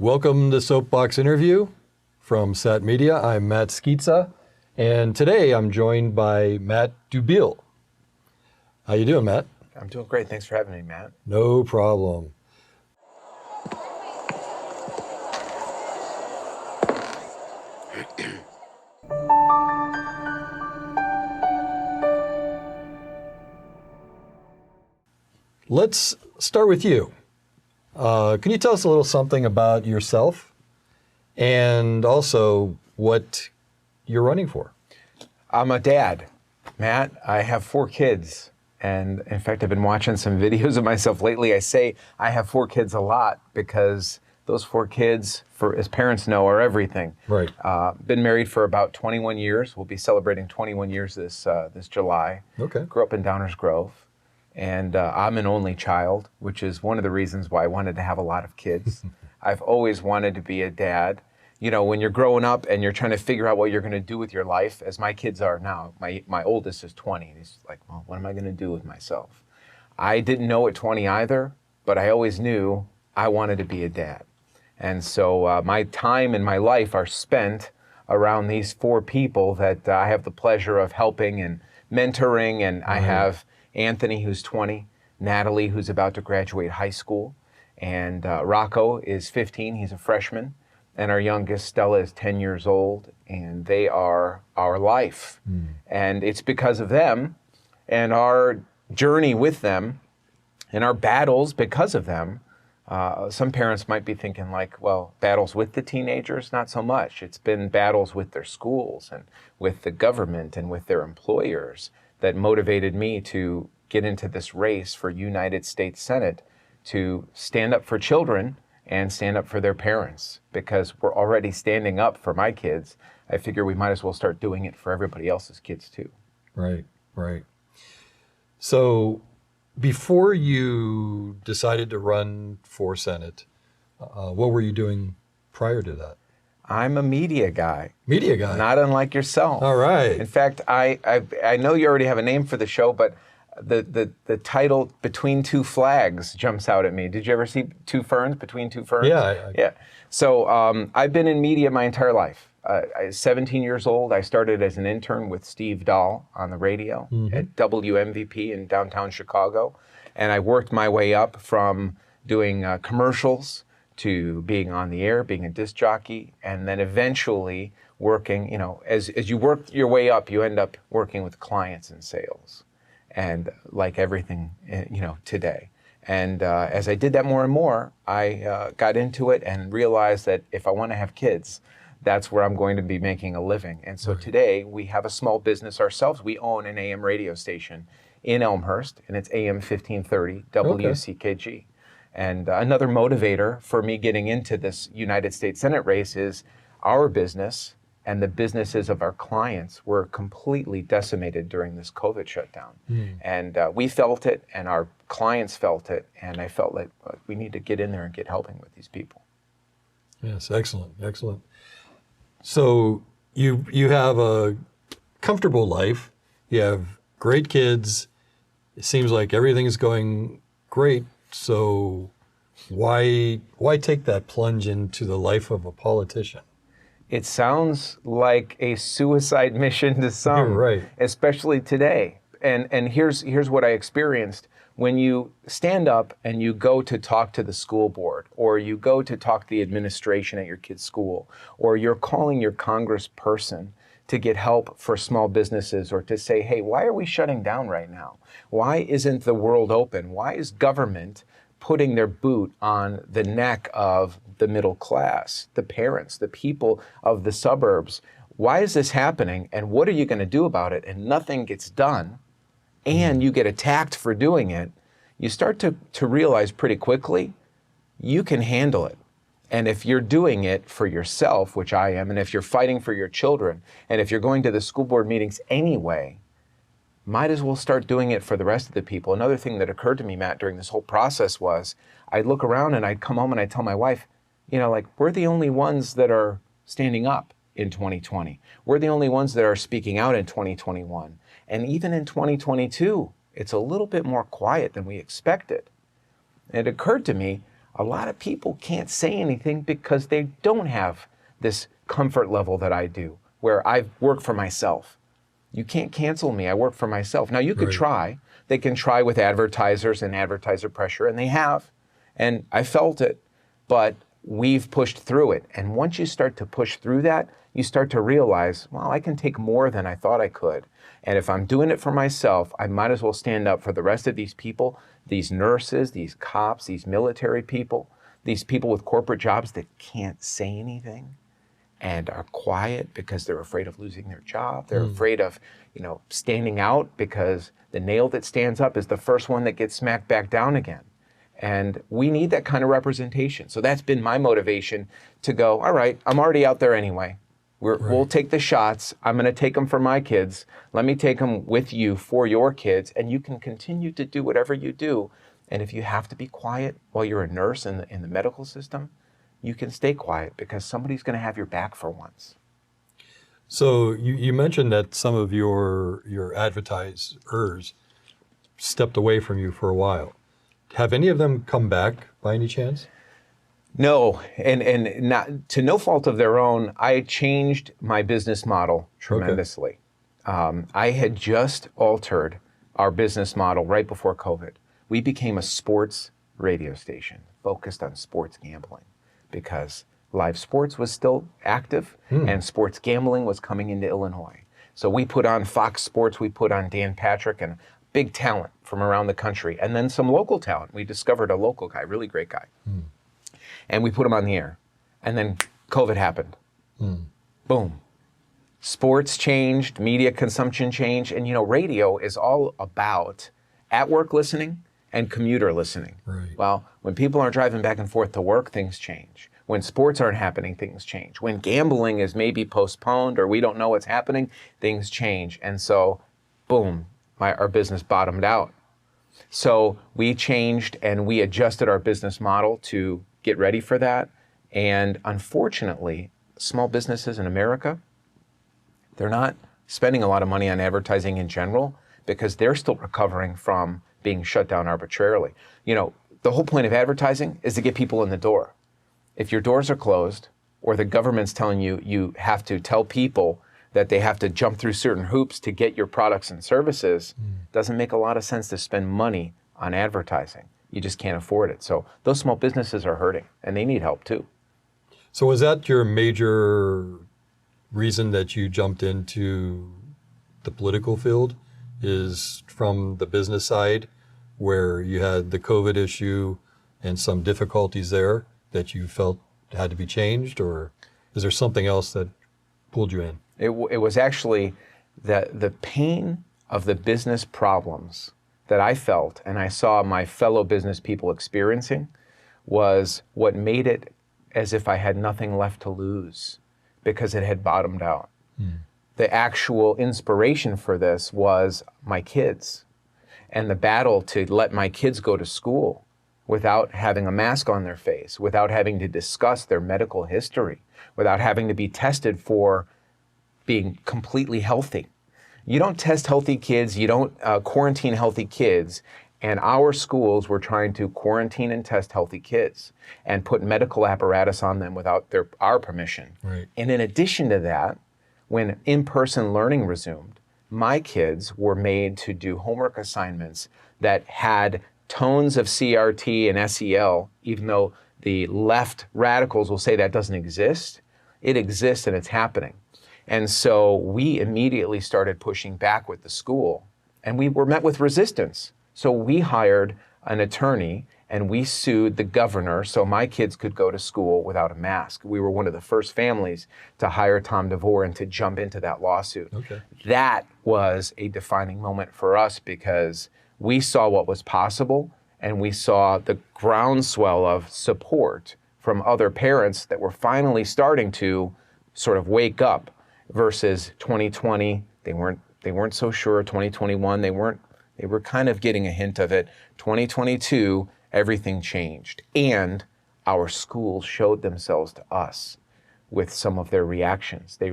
Welcome to Soapbox Interview from Sat Media. I'm Matt Skeetsa, and today I'm joined by Matt Dubiel. How you doing, Matt? I'm doing great. Thanks for having me, Matt. No problem. Let's start with you. Can you tell us a little something about yourself and also what you're running for? I'm a dad, Matt. I have 4 kids. And in fact, I've been watching some videos of myself lately. I say I have 4 kids a lot because those 4 kids, as parents know, are everything. Right. Been married for about 21 years. We'll be celebrating 21 years this July. Okay. Grew up in Downers Grove. And I'm an only child, which is one of the reasons why I wanted to have a lot of kids. I've always wanted to be a dad. You know, when you're growing up and you're trying to figure out what you're going to do with your life, as my kids are now, my oldest is 20, and he's like, well, what am I going to do with myself? I didn't know at 20 either, but I always knew I wanted to be a dad. And so my time and my life are spent around these 4 people that I have the pleasure of helping and mentoring, and I have Anthony, who's 20, Natalie, who's about to graduate high school, and Rocco is 15, he's a freshman, and our youngest, Stella, is 10 years old, and they are our life. And it's because of them and our journey with them and our battles because of them. Some parents might be thinking like, well, battles with the teenagers, not so much. It's been battles with their schools and with the government and with their employers that motivated me to get into this race for United States Senate to stand up for children and stand up for their parents, because we're already standing up for my kids. I figure we might as well start doing it for everybody else's kids too. Right, right. So before you decided to run for Senate, what were you doing prior to that? I'm a media guy. Media guy. Not unlike yourself. All right. In fact, I know you already have a name for the show, but the title "Between Two Flags" jumps out at me. Did you ever see Two Ferns, Between Two Ferns? Yeah. Yeah. So I've been in media my entire life. I was 17 years old. I started as an intern with Steve Dahl on the radio at WMVP in downtown Chicago. And I worked my way up from doing commercials to being on the air, being a disc jockey, and then eventually working, you know, as you work your way up, you end up working with clients in sales, and like everything, you know, today. And as I did that more and more, I got into it and realized that if I want to have kids, that's where I'm going to be making a living. And so today we have a small business ourselves. We own an AM radio station in Elmhurst, and it's AM 1530 WCKG. And another motivator for me getting into this United States Senate race is our business and the businesses of our clients were completely decimated during this COVID shutdown. And we felt it, and our clients felt it, and I felt like we need to get in there and get helping with these people. Yes, excellent, excellent. So you have a comfortable life, you have great kids, it seems like everything is going great. So why take that plunge into the life of a politician? It sounds like a suicide mission to some, You're right. Especially today. And here's what I experienced. When you stand up and you go to talk to the school board, or you go to talk to the administration at your kid's school, or you're calling your congressperson to get help for small businesses, or to say, hey, why are we shutting down right now? Why isn't the world open? Why is government putting their boot on the neck of the middle class, the parents, the people of the suburbs? Why is this happening, and what are you going to do about it? And nothing gets done, and you get attacked for doing it. You start to realize pretty quickly you can handle it. And if you're doing it for yourself, which I am, and if you're fighting for your children, and if you're going to the school board meetings anyway, might as well start doing it for the rest of the people. Another thing that occurred to me, Matt, during this whole process was I'd look around and I'd come home and I'd tell my wife, you know, like, we're the only ones that are standing up in 2020. We're the only ones that are speaking out in 2021. And even in 2022, it's a little bit more quiet than we expected. And it occurred to me, a lot of people can't say anything because they don't have this comfort level that I do, where I work for myself. You can't cancel me. I work for myself. Now, you could Right. try. They can try with advertisers and advertiser pressure, and they have. And I felt it, but we've pushed through it. And once you start to push through that, you start to realize, well, I can take more than I thought I could. And if I'm doing it for myself, I might as well stand up for the rest of these people, these nurses, these cops, these military people, these people with corporate jobs that can't say anything and are quiet because they're afraid of losing their job. They're afraid of, standing out because the nail that stands up is the first one that gets smacked back down again. And we need that kind of representation. So that's been my motivation to go, all right, I'm already out there anyway. We'll take the shots. I'm going to take them for my kids. Let me take them with you for your kids. And you can continue to do whatever you do. And if you have to be quiet while you're a nurse in the medical system, you can stay quiet because somebody's going to have your back for once. So you mentioned that some of your advertisers stepped away from you for a while. Have any of them come back by any chance? No, and not to no fault of their own. I changed my business model tremendously. I had just altered our business model right before COVID. We became a sports radio station focused on sports gambling because live sports was still active and sports gambling was coming into Illinois. So we put on Fox Sports, we put on Dan Patrick and big talent from around the country, and then some local talent. We discovered a local guy, really great guy. And we put him on the air. And then COVID happened. Boom. Sports changed, media consumption changed, and radio is all about at-work listening and commuter listening. Right. Well, when people aren't driving back and forth to work, things change. When sports aren't happening, things change. When gambling is maybe postponed or we don't know what's happening, things change. And so, boom, our business bottomed out. So we changed and we adjusted our business model to get ready for that. And unfortunately, small businesses in America, they're not spending a lot of money on advertising in general because they're still recovering from being shut down arbitrarily. The whole point of advertising is to get people in the door. If your doors are closed or the government's telling you you have to tell people that they have to jump through certain hoops to get your products and services, doesn't make a lot of sense to spend money on advertising. You just can't afford it. So those small businesses are hurting and they need help too. So was that your major reason that you jumped into the political field, is from the business side where you had the COVID issue and some difficulties there that you felt had to be changed, or is there something else that pulled you in? It was actually the pain of the business problems that I felt and I saw my fellow business people experiencing was what made it as if I had nothing left to lose because it had bottomed out. The actual inspiration for this was my kids and the battle to let my kids go to school without having a mask on their face, without having to discuss their medical history, without having to be tested for being completely healthy. You don't test healthy kids, you don't quarantine healthy kids, and our schools were trying to quarantine and test healthy kids and put medical apparatus on them without our permission. Right. And in addition to that, when in-person learning resumed, my kids were made to do homework assignments that had tones of CRT and SEL, even though the left radicals will say that doesn't exist. It exists and it's happening. And so we immediately started pushing back with the school, and we were met with resistance. So we hired an attorney and we sued the governor so my kids could go to school without a mask. We were one of the first families to hire Tom DeVore and to jump into that lawsuit. Okay. That was a defining moment for us because we saw what was possible and we saw the groundswell of support from other parents that were finally starting to sort of wake up. Versus 2020, they weren't so sure. 2021, they were kind of getting a hint of it. 2022, everything changed. And our schools showed themselves to us with some of their reactions. They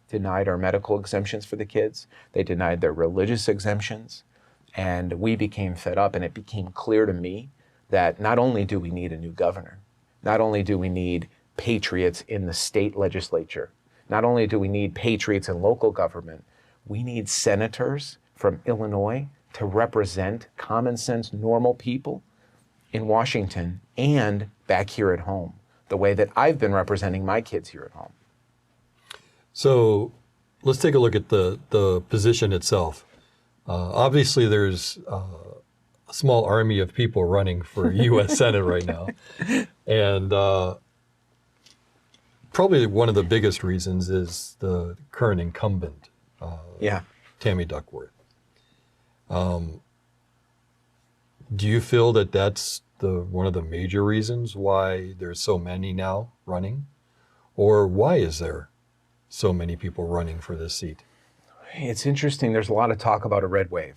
denied our medical exemptions for the kids. They denied their religious exemptions. And we became fed up, and it became clear to me that not only do we need a new governor, not only do we need patriots in the state legislature, not only do we need patriots in local government, we need senators from Illinois to represent common sense, normal people in Washington and back here at home, the way that I've been representing my kids here at home. So let's take a look at the position itself. Obviously, there's a small army of people running for U.S. Senate right now. And probably one of the biggest reasons is the current incumbent, Tammy Duckworth. Do you feel that that's one of the major reasons why there's so many now running? Or why is there so many people running for this seat? It's interesting. There's a lot of talk about a red wave.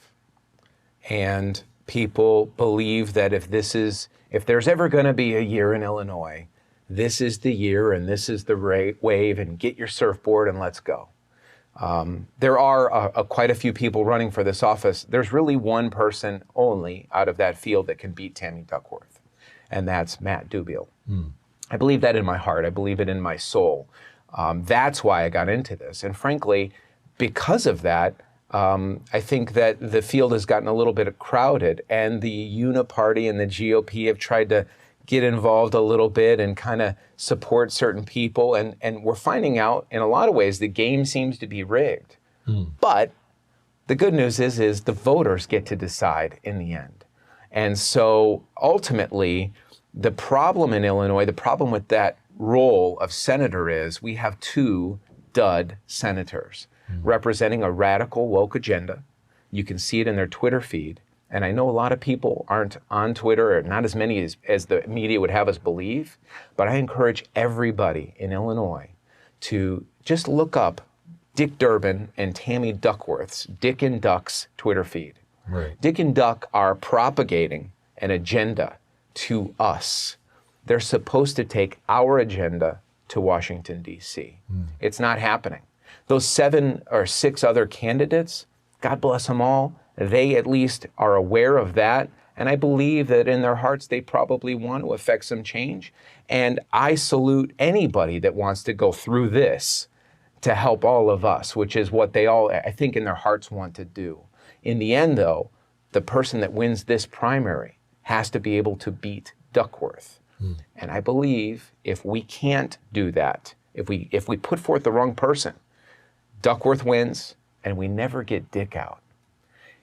And people believe that if there's ever going to be a year in Illinois, this is the year and this is the wave, and get your surfboard and let's go. There are quite a few people running for this office. There's really one person only out of that field that can beat Tammy Duckworth, and that's Matt Dubiel. I believe that in my heart. I believe it in my soul. That's why I got into this. And frankly, because of that, I think that the field has gotten a little bit crowded, and the Uniparty and the GOP have tried to get involved a little bit and kind of support certain people. And we're finding out in a lot of ways the game seems to be rigged. But the good news is the voters get to decide in the end. And so ultimately, the problem in Illinois, the problem with that role of senator is we have two dud senators representing a radical woke agenda. You can see it in their Twitter feed. And I know a lot of people aren't on Twitter, or not as many as the media would have us believe, but I encourage everybody in Illinois to just look up Dick Durbin and Tammy Duckworth's Dick and Duck's Twitter feed. Right. Dick and Duck are propagating an agenda to us. They're supposed to take our agenda to Washington, D.C. It's not happening. Those 7 or 6 other candidates, God bless them all, they at least are aware of that. And I believe that in their hearts, they probably want to affect some change. And I salute anybody that wants to go through this to help all of us, which is what they all, I think, in their hearts want to do. In the end, though, the person that wins this primary has to be able to beat Duckworth. And I believe if we can't do that, if we put forth the wrong person, Duckworth wins and we never get Dick out.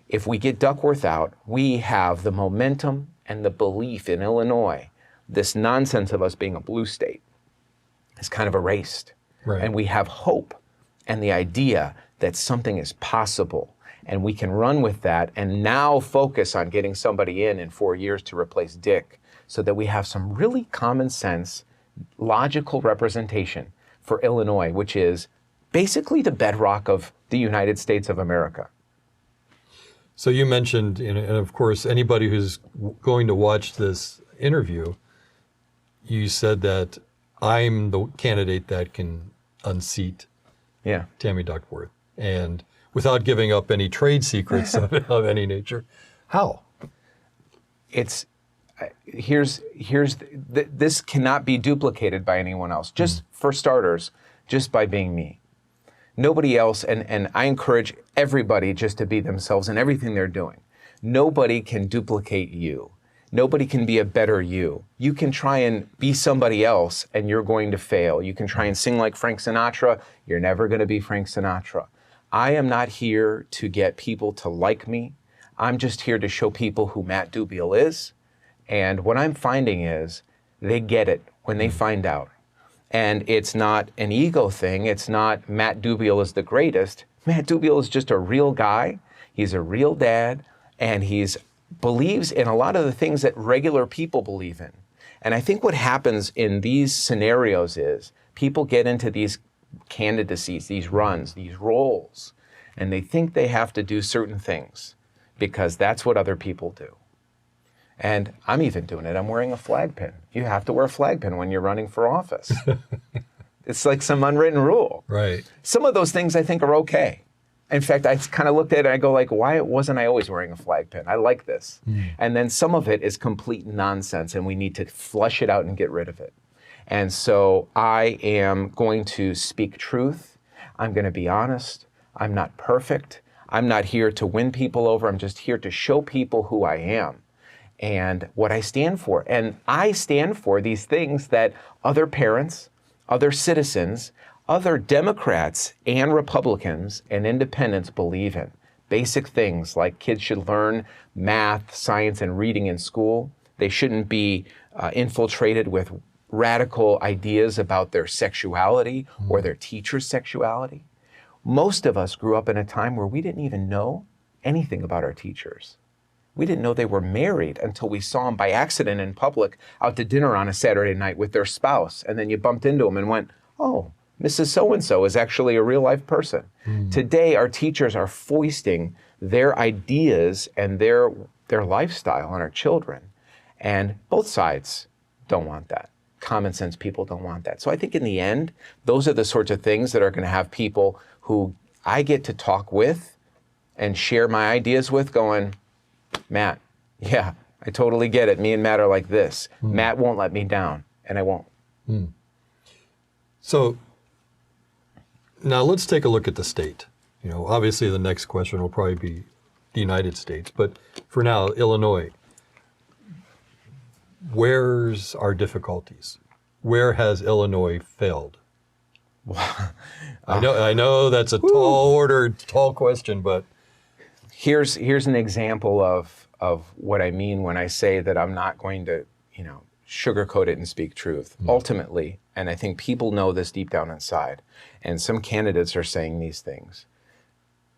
If we get Duckworth out, we have the momentum and the belief in Illinois, this nonsense of us being a blue state is kind of erased. Right. And we have hope and the idea that something is possible, and we can run with that and now focus on getting somebody in 4 years to replace Dick, so that we have some really common sense, logical representation for Illinois, which is basically the bedrock of the United States of America. So you mentioned, and of course, anybody who's going to watch this interview, you said that I'm the candidate that can unseat Tammy Duckworth, and without giving up any trade secrets of any nature. How? This cannot be duplicated by anyone else. Just for starters, just by being me. Nobody else, and I encourage everybody just to be themselves in everything they're doing. Nobody can duplicate you. Nobody can be a better you. You can try and be somebody else and you're going to fail. You can try and sing like Frank Sinatra. You're never going to be Frank Sinatra. I am not here to get people to like me. I'm just here to show people who Matt Dubiel is. And what I'm finding is they get it when they find out. And it's not an ego thing. It's not Matt Dubiel is the greatest. Matt Dubiel is just a real guy. He's a real dad, and he's believes in a lot of the things that regular people believe in. And I think what happens in these scenarios is people get into these candidacies, these runs, these roles, and they think they have to do certain things because that's what other people do. And I'm even doing it. I'm wearing a flag pin. You have to wear a flag pin when you're running for office. It's like some unwritten rule. Right. Some of those things I think are okay. In fact, I kind of looked at it and I go like, why wasn't I always wearing a flag pin? I like this. And then some of it is complete nonsense and we need to flush it out and get rid of it. And so I am going to speak truth. I'm going to be honest. I'm not perfect. I'm not here to win people over. I'm just here to show people who I am and what I stand for. And I stand for these things that other parents, other citizens, other Democrats and Republicans and independents believe in. Basic things like kids should learn math, science, and reading in school. They shouldn't be infiltrated with radical ideas about their sexuality or their teacher's sexuality. Most of us grew up in a time where we didn't even know anything about our teachers. We didn't know they were married until we saw them by accident in public out to dinner on a Saturday night with their spouse. And then you bumped into them and went, oh, Mrs. So-and-so is actually a real life person. Today, our teachers are foisting their ideas and their lifestyle on our children. And both sides don't want that. Common sense people don't want that. So I think in the end, those are the sorts of things that are going to have people who I get to talk with and share my ideas with going, Matt, yeah, I totally get it. Me and Matt are like this. Matt won't let me down, and I won't. So now let's take a look at the state. You know, obviously the next question will probably be the United States, but for now, Illinois. Where's our difficulties? Where has Illinois failed? I know that's a tall question, but here's an example of what I mean when I say that I'm not going to, sugarcoat it and speak truth. Ultimately, and I think people know this deep down inside, and some candidates are saying these things,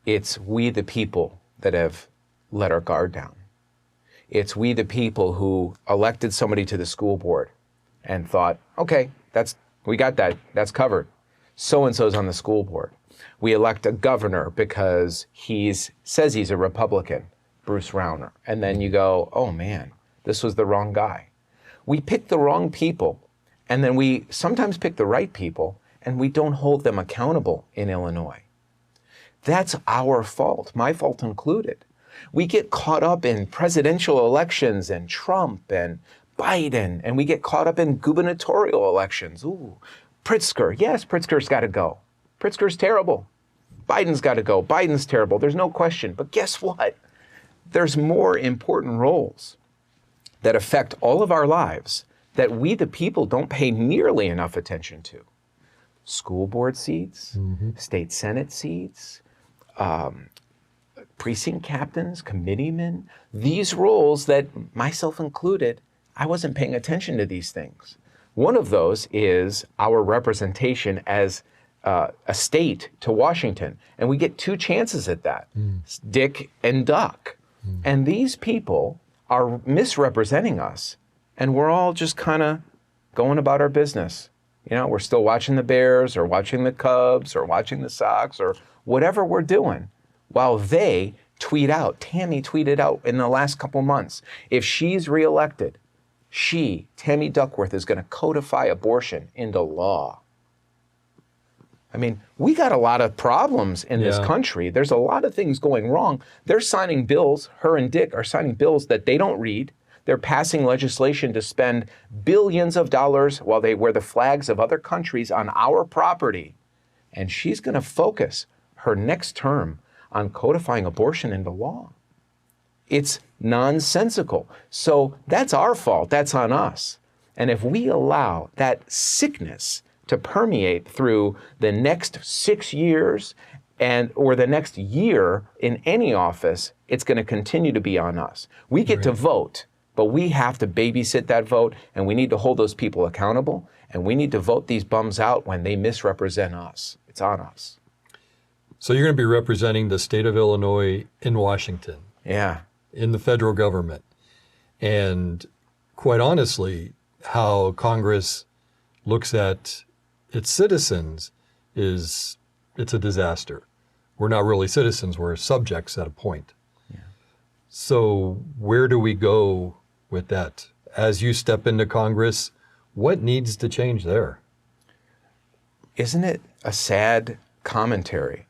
it's we the people that have let our guard down. It's we the people who elected somebody to the school board and thought, okay, we got that, that's covered. So-and-so's on the school board. We elect a governor because says he's a Republican, Bruce Rauner. And then you go, oh man, this was the wrong guy. We pick the wrong people, and then we sometimes pick the right people, and we don't hold them accountable in Illinois. That's our fault, my fault included. We get caught up in presidential elections and Trump and Biden, and we get caught up in gubernatorial elections. Ooh, Pritzker, yes, Pritzker's got to go. Pritzker's terrible. Biden's got to go. Biden's terrible. There's no question. But guess what? There's more important roles that affect all of our lives that we, the people, don't pay nearly enough attention to. School board seats, state Senate seats, precinct captains, committeemen, these roles that, myself included, I wasn't paying attention to these things. One of those is our representation as a state to Washington. And we get two chances at that, Dick and Duck. And these people are misrepresenting us. And we're all just kind of going about our business. We're still watching the Bears or watching the Cubs or watching the Sox or whatever we're doing while they tweet out. Tammy tweeted out in the last couple months, if she's reelected, Tammy Duckworth, is going to codify abortion into law. I mean, we got a lot of problems in this country. There's a lot of things going wrong. They're signing bills, her and Dick are signing bills that they don't read. They're passing legislation to spend billions of dollars while they wear the flags of other countries on our property. And she's going to focus her next term on codifying abortion into law. It's nonsensical. So that's our fault. That's on us. And if we allow that sickness to permeate through the next 6 years or the next year in any office, it's going to continue to be on us. We get to vote, but we have to babysit that vote, and we need to hold those people accountable, and we need to vote these bums out when they misrepresent us. It's on us. So you're going to be representing the state of Illinois in Washington. Yeah. In the federal government. And quite honestly, how Congress looks at its citizens it's a disaster. We're not really citizens, we're subjects at a point. Yeah. So where do we go with that? As you step into Congress, what needs to change there? Isn't it a sad commentary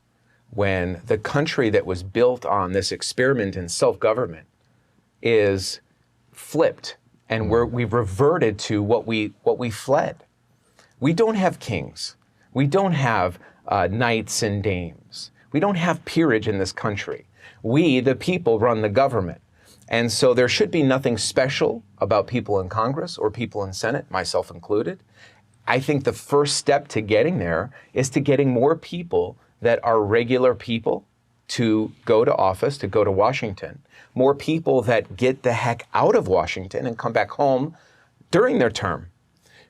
when the country that was built on this experiment in self-government is flipped, and we've reverted to what we fled. We don't have kings. We don't have knights and dames. We don't have peerage in this country. We, the people, run the government. And so there should be nothing special about people in Congress or people in Senate, myself included. I think the first step to getting there is to getting more people that are regular people to go to office, to go to Washington. More people that get the heck out of Washington and come back home during their term.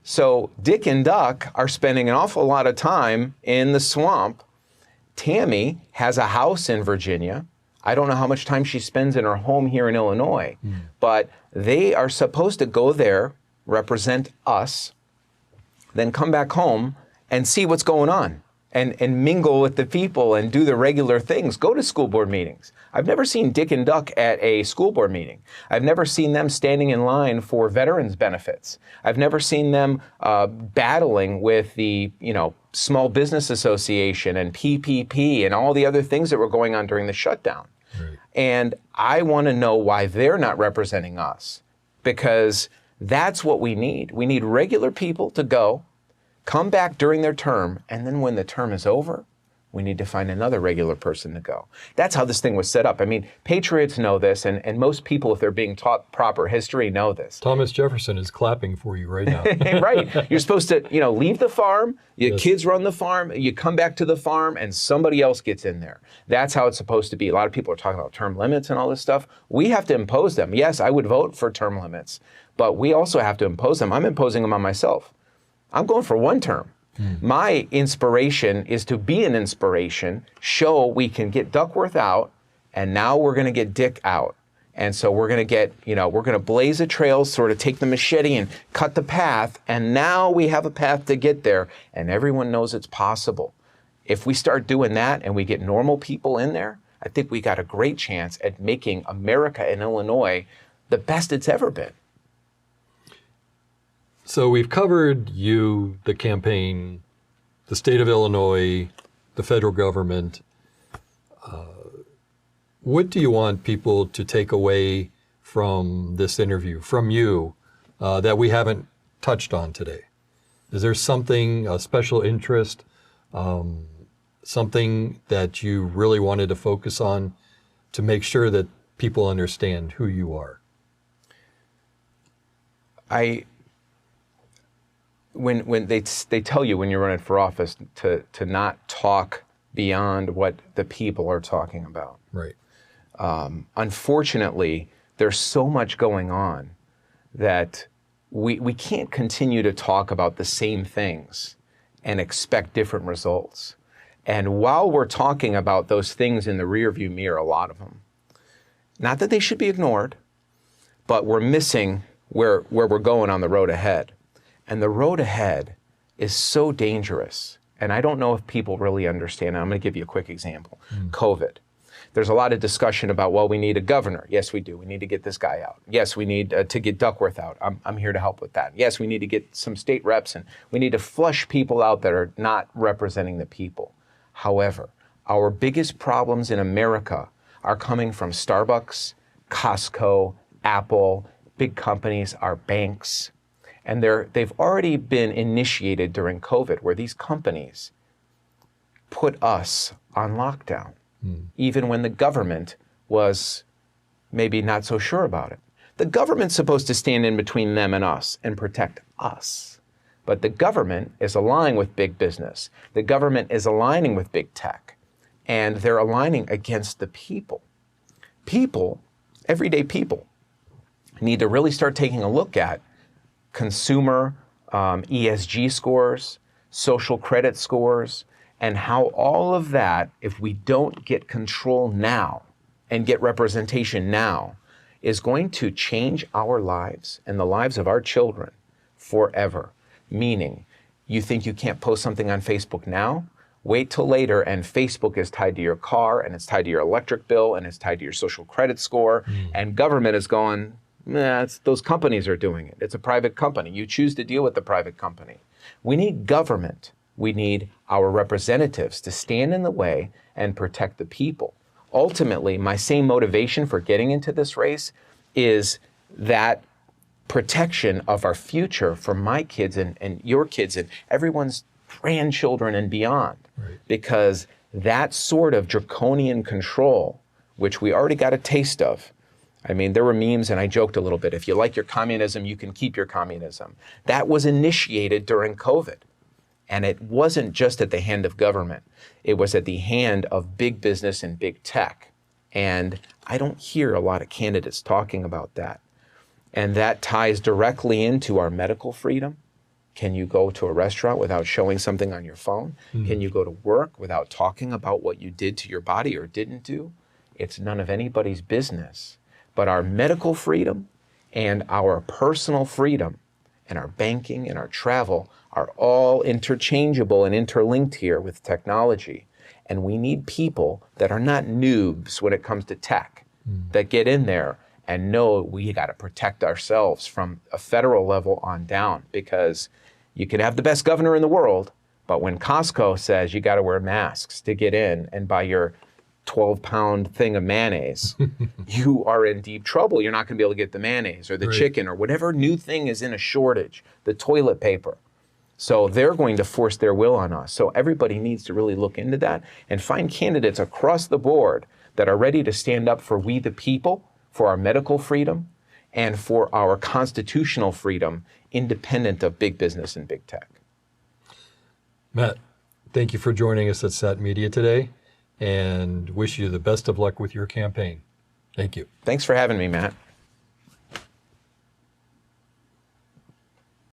So Dick and Duck are spending an awful lot of time in the swamp. Tammy has a house in Virginia. I don't know how much time she spends in her home here in Illinois, but they are supposed to go there, represent us, then come back home and see what's going on and mingle with the people and do the regular things. Go to school board meetings. I've never seen Dick and Duck at a school board meeting. I've never seen them standing in line for veterans benefits. I've never seen them battling with the Small Business Association and PPP and all the other things that were going on during the shutdown. Right. And I want to know why they're not representing us, because that's what we need. We need regular people to go, come back during their term, and then when the term is over, we need to find another regular person to go. That's how this thing was set up. I mean, patriots know this, and most people, if they're being taught proper history, know this. Thomas Jefferson is clapping for you right now. Right. You're supposed to, leave the farm, your Yes. kids run the farm, you come back to the farm, and somebody else gets in there. That's how it's supposed to be. A lot of people are talking about term limits and all this stuff. We have to impose them. Yes, I would vote for term limits, but we also have to impose them. I'm imposing them on myself. I'm going for one term. My inspiration is to be an inspiration, show we can get Duckworth out, and now we're going to get Dick out. And so we're going to get, we're going to blaze a trail, sort of take the machete and cut the path, and now we have a path to get there, and everyone knows it's possible. If we start doing that and we get normal people in there, I think we got a great chance at making America and Illinois the best it's ever been. So we've covered you, the campaign, the state of Illinois, the federal government. What do you want people to take away from this interview, from you, that we haven't touched on today? Is there something, a special interest, something that you really wanted to focus on to make sure that people understand who you are? When they tell you when you're running for office to not talk beyond what the people are talking about. Right. Unfortunately, there's so much going on that we can't continue to talk about the same things and expect different results. And while we're talking about those things in the rearview mirror, a lot of them, not that they should be ignored, but we're missing where we're going on the road ahead. And the road ahead is so dangerous. And I don't know if people really understand. I'm going to give you a quick example. COVID. There's a lot of discussion about, well, we need a governor. Yes, we do. We need to get this guy out. Yes, we need to get Duckworth out. I'm here to help with that. Yes, we need to get some state reps, and we need to flush people out that are not representing the people. However, our biggest problems in America are coming from Starbucks, Costco, Apple, big companies, our banks. And they've already been initiated during COVID, where these companies put us on lockdown, even when the government was maybe not so sure about it. The government's supposed to stand in between them and us and protect us. But the government is aligning with big business. The government is aligning with big tech. And they're aligning against the people. People, everyday people, need to really start taking a look at consumer ESG scores, social credit scores, and how all of that, if we don't get control now and get representation now, is going to change our lives and the lives of our children forever. Meaning, you think you can't post something on Facebook now? Wait till later, and Facebook is tied to your car, and it's tied to your electric bill, and it's tied to your social credit score, and government is going, nah, those companies are doing it. It's a private company. You choose to deal with the private company. We need government We need our representatives to stand in the way and protect the people. Ultimately, my same motivation for getting into this race is that protection of our future for my kids and your kids and everyone's grandchildren and beyond. Right. Because that sort of draconian control, which we already got a taste of, I mean, there were memes, and I joked a little bit, if you like your communism, you can keep your communism. That was initiated during COVID. And it wasn't just at the hand of government. It was at the hand of big business and big tech. And I don't hear a lot of candidates talking about that. And that ties directly into our medical freedom. Can you go to a restaurant without showing something on your phone? Can you go to work without talking about what you did to your body or didn't do? It's none of anybody's business. But our medical freedom and our personal freedom and our banking and our travel are all interchangeable and interlinked here with technology. And we need people that are not noobs when it comes to tech, that get in there and know we got to protect ourselves from a federal level on down, because you can have the best governor in the world, but when Costco says you got to wear masks to get in and buy your 12-pound thing of mayonnaise, you are in deep trouble. You're not going to be able to get the mayonnaise or the chicken or whatever new thing is in a shortage, the toilet paper. So they're going to force their will on us. So everybody needs to really look into that and find candidates across the board that are ready to stand up for we the people, for our medical freedom, and for our constitutional freedom, independent of big business and big tech. Matt, thank you for joining us at SAT Media today, and wish you the best of luck with your campaign. Thank you. Thanks for having me, Matt.